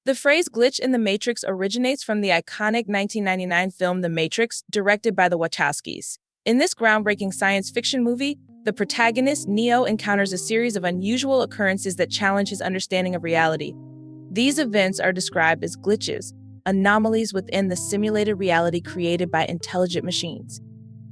The phrase glitch in the Matrix originates from the iconic 1999 film The Matrix, directed by the Wachowskis. In this groundbreaking science fiction movie, the protagonist, Neo, encounters a series of unusual occurrences that challenge his understanding of reality. These events are described as glitches, anomalies within the simulated reality created by intelligent machines.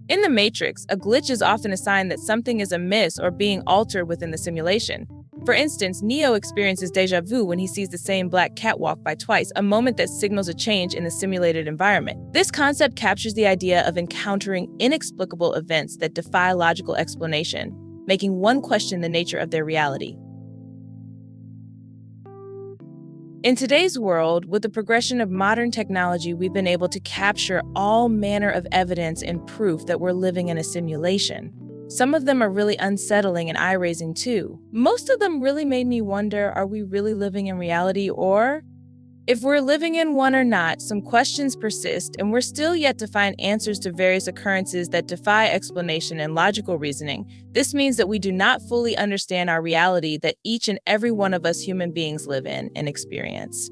In The Matrix, a glitch is often a sign that something is amiss or being altered within the simulation. For instance, Neo experiences déjà vu when he sees the same black cat walk by twice, a moment that signals a change in the simulated environment. This concept captures the idea of encountering inexplicable events that defy logical explanation, making one question the nature of their reality. In today's world, with the progression of modern technology, we've been able to capture all manner of evidence and proof that we're living in a simulation. Some of them are really unsettling and eye-raising too. Most of them really made me wonder, are we really living in reality, or if we're living in one or not? Some questions persist, and we're still yet to find answers to various occurrences that defy explanation and logical reasoning. This means that we do not fully understand our reality that each and every one of us human beings live in and experience.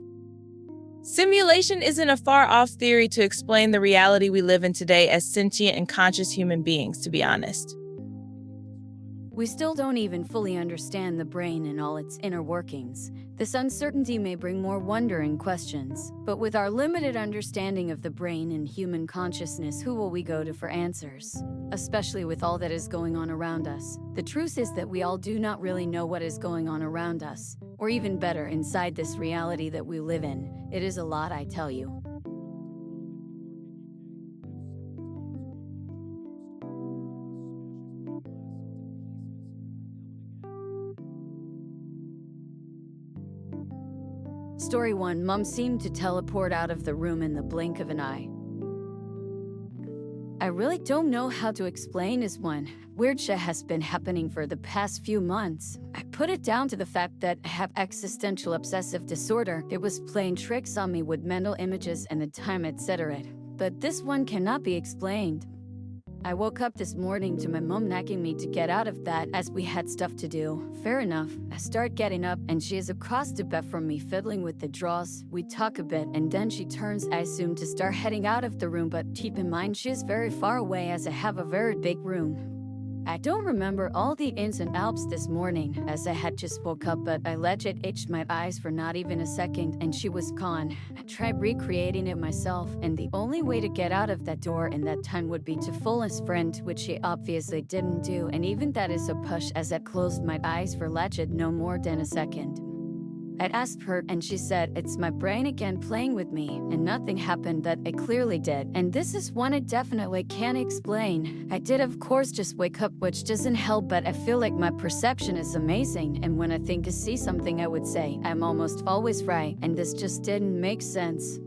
Simulation isn't a far-off theory to explain the reality we live in today as sentient and conscious human beings, to be honest. We still don't even fully understand the brain and all its inner workings. This uncertainty may bring more wonder and questions, but with our limited understanding of the brain and human consciousness, who will we go to for answers? Especially with all that is going on around us. The truth is that we all do not really know what is going on around us, or even better, inside this reality that we live in. It is a lot, I tell you. Story 1. Mom seemed to teleport out of the room in the blink of an eye. I really don't know how to explain this one. Weird shit has been happening for the past few months. I put it down to the fact that I have existential obsessive disorder. It was playing tricks on me with mental images and the time, etc. But this one cannot be explained. I woke up this morning to my mom nagging me to get out of that as we had stuff to do. Fair enough. I start getting up and she is across the bed from me fiddling with the drawers. We talk a bit and then she turns, I assume, to start heading out of the room, but keep in mind she is very far away as I have a very big room. I don't remember all the ins and outs this morning as I had just woke up, but I legit itched my eyes for not even a second and she was gone. I tried recreating it myself, and the only way to get out of that door in that time would be to phone his friend, which she obviously didn't do, and even that is a push as I closed my eyes for legit no more than a second. I asked her and she said it's my brain again playing with me, and nothing happened that it clearly did. And this is one I definitely can't explain. I did of course just wake up, which doesn't help, but I feel like my perception is amazing, and when I think to see something I would say I'm almost always right, and this just didn't make sense.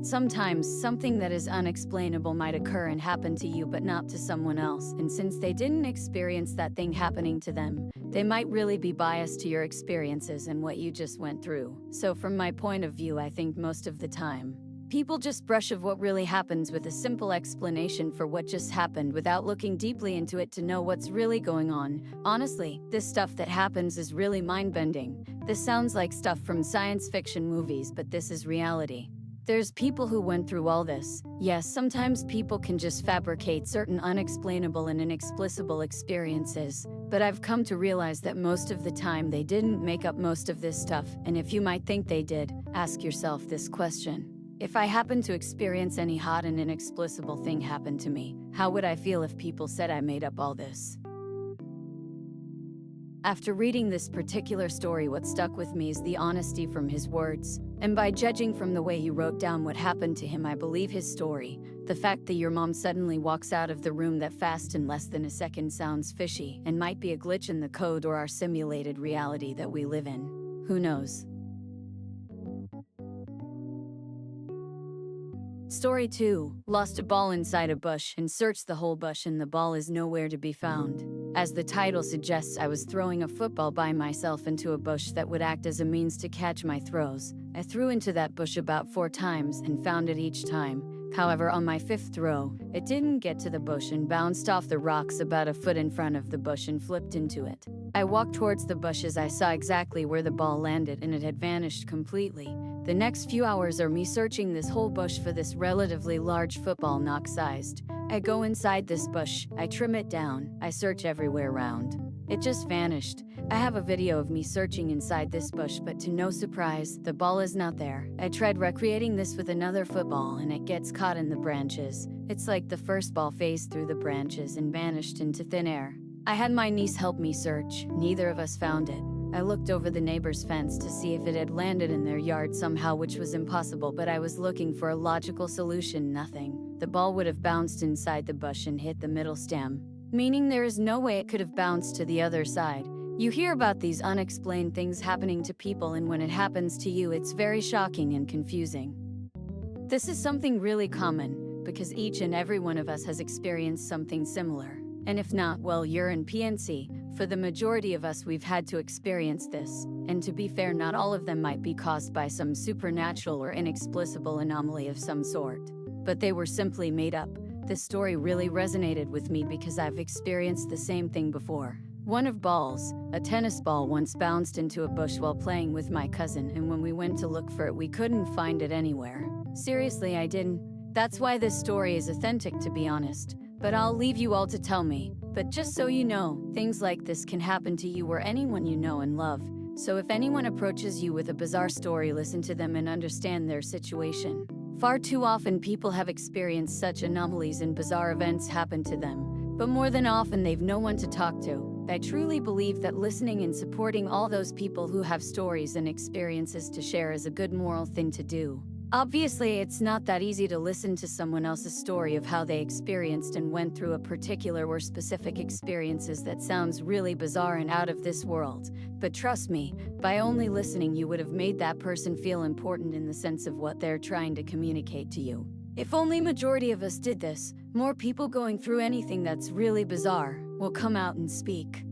Sometimes, something that is unexplainable might occur and happen to you but not to someone else, and since they didn't experience that thing happening to them, they might really be biased to your experiences and what you just went through. So from my point of view, I think most of the time, people just brush off what really happens with a simple explanation for what just happened without looking deeply into it to know what's really going on. Honestly, this stuff that happens is really mind-bending. This sounds like stuff from science fiction movies, but this is reality. There's people who went through all this. Yes, sometimes people can just fabricate certain unexplainable and inexplicable experiences, but I've come to realize that most of the time they didn't make up most of this stuff, and if you might think they did, ask yourself this question. If I happened to experience any hot and inexplicable thing happen to me, how would I feel if people said I made up all this? After reading this particular story, what stuck with me is the honesty from his words. And by judging from the way he wrote down what happened to him, I believe his story. The fact that your mom suddenly walks out of the room that fast in less than a second sounds fishy and might be a glitch in the code or our simulated reality that we live in. Who knows? Story 2. Lost a ball inside a bush and searched the whole bush and the ball is nowhere to be found. As the title suggests, I was throwing a football by myself into a bush that would act as a means to catch my throws. I threw into that bush about 4 times and found it each time. However, on my fifth throw, it didn't get to the bush and bounced off the rocks about a foot in front of the bush and flipped into it. I walked towards the bushes. I saw exactly where the ball landed and it had vanished completely. The next few hours are me searching this whole bush for this relatively large football knock-sized. I go inside this bush, I trim it down, I search everywhere around. It just vanished. I have a video of me searching inside this bush, but to no surprise, the ball is not there. I tried recreating this with another football and it gets caught in the branches. It's like the first ball phased through the branches and vanished into thin air. I had my niece help me search. Neither of us found it. I looked over the neighbor's fence to see if it had landed in their yard somehow, which was impossible, but I was looking for a logical solution. Nothing. The ball would have bounced inside the bush and hit the middle stem, meaning there is no way it could have bounced to the other side. You hear about these unexplained things happening to people, and when it happens to you, it's very shocking and confusing. This is something really common, because each and every one of us has experienced something similar. And if not, well, you're in PNC. For the majority of us, we've had to experience this. And to be fair, not all of them might be caused by some supernatural or inexplicable anomaly of some sort. But they were simply made up. This story really resonated with me because I've experienced the same thing before. One of balls, a tennis ball, once bounced into a bush while playing with my cousin, and when we went to look for it, we couldn't find it anywhere. Seriously, I didn't. That's why this story is authentic, to be honest. But I'll leave you all to tell me. But just so you know, things like this can happen to you or anyone you know and love. So if anyone approaches you with a bizarre story, listen to them and understand their situation. Far too often people have experienced such anomalies and bizarre events happen to them. But more than often they've no one to talk to. I truly believe that listening and supporting all those people who have stories and experiences to share is a good moral thing to do. Obviously, it's not that easy to listen to someone else's story of how they experienced and went through a particular or specific experiences that sounds really bizarre and out of this world. But trust me, by only listening you would have made that person feel important in the sense of what they're trying to communicate to you. If only majority of us did this, more people going through anything that's really bizarre will come out and speak.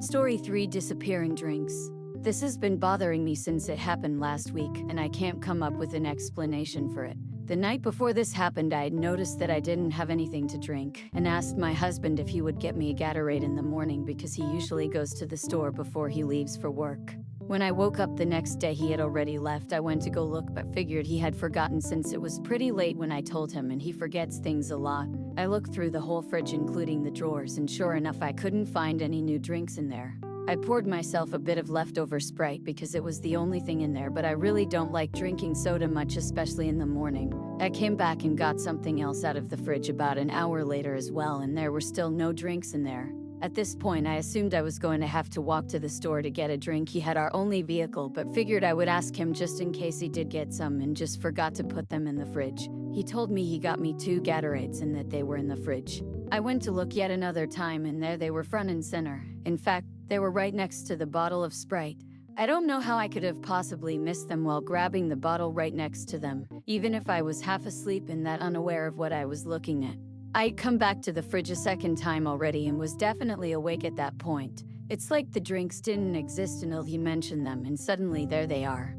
Story 3: Disappearing Drinks. This has been bothering me since it happened last week, and I can't come up with an explanation for it. The night before this happened, I had noticed that I didn't have anything to drink, and asked my husband if he would get me a Gatorade in the morning because he usually goes to the store before he leaves for work. When I woke up the next day, he had already left. I went to go look, but figured he had forgotten since it was pretty late when I told him, and he forgets things a lot. I looked through the whole fridge, including the drawers, and sure enough, I couldn't find any new drinks in there. I poured myself a bit of leftover Sprite because it was the only thing in there, but I really don't like drinking soda much, especially in the morning. I came back and got something else out of the fridge about an hour later as well, and there were still no drinks in there. At this point, I assumed I was going to have to walk to the store to get a drink. He had our only vehicle, but figured I would ask him just in case he did get some and just forgot to put them in the fridge. He told me he got me 2 Gatorades and that they were in the fridge. I went to look yet another time, and there they were, front and center. In fact, they were right next to the bottle of Sprite. I don't know how I could have possibly missed them while grabbing the bottle right next to them, even if I was half asleep and that unaware of what I was looking at. I'd come back to the fridge a second time already and was definitely awake at that point. It's like the drinks didn't exist until he mentioned them, and suddenly there they are.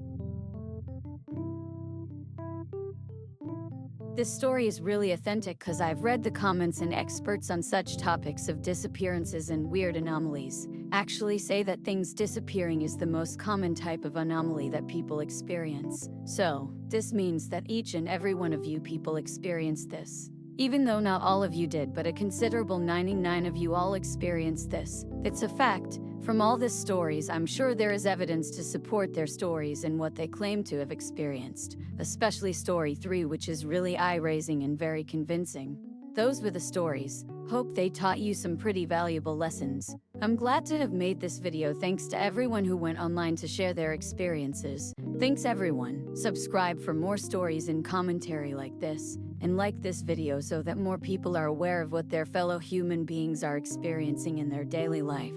This story is really authentic because I've read the comments, and experts on such topics of disappearances and weird anomalies actually say that things disappearing is the most common type of anomaly that people experience. So, this means that each and every one of you people experienced this. Even though not all of you did, but a considerable 99 of you all experienced this. It's a fact. From all these stories, I'm sure there is evidence to support their stories and what they claim to have experienced. Especially story 3, which is really eye-raising and very convincing. Those were the stories. Hope they taught you some pretty valuable lessons. I'm glad to have made this video. Thanks to everyone who went online to share their experiences. Thanks everyone. Subscribe for more stories and commentary like this. And like this video so that more people are aware of what their fellow human beings are experiencing in their daily life.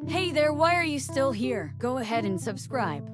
Hey there, why are you still here? Go ahead and subscribe.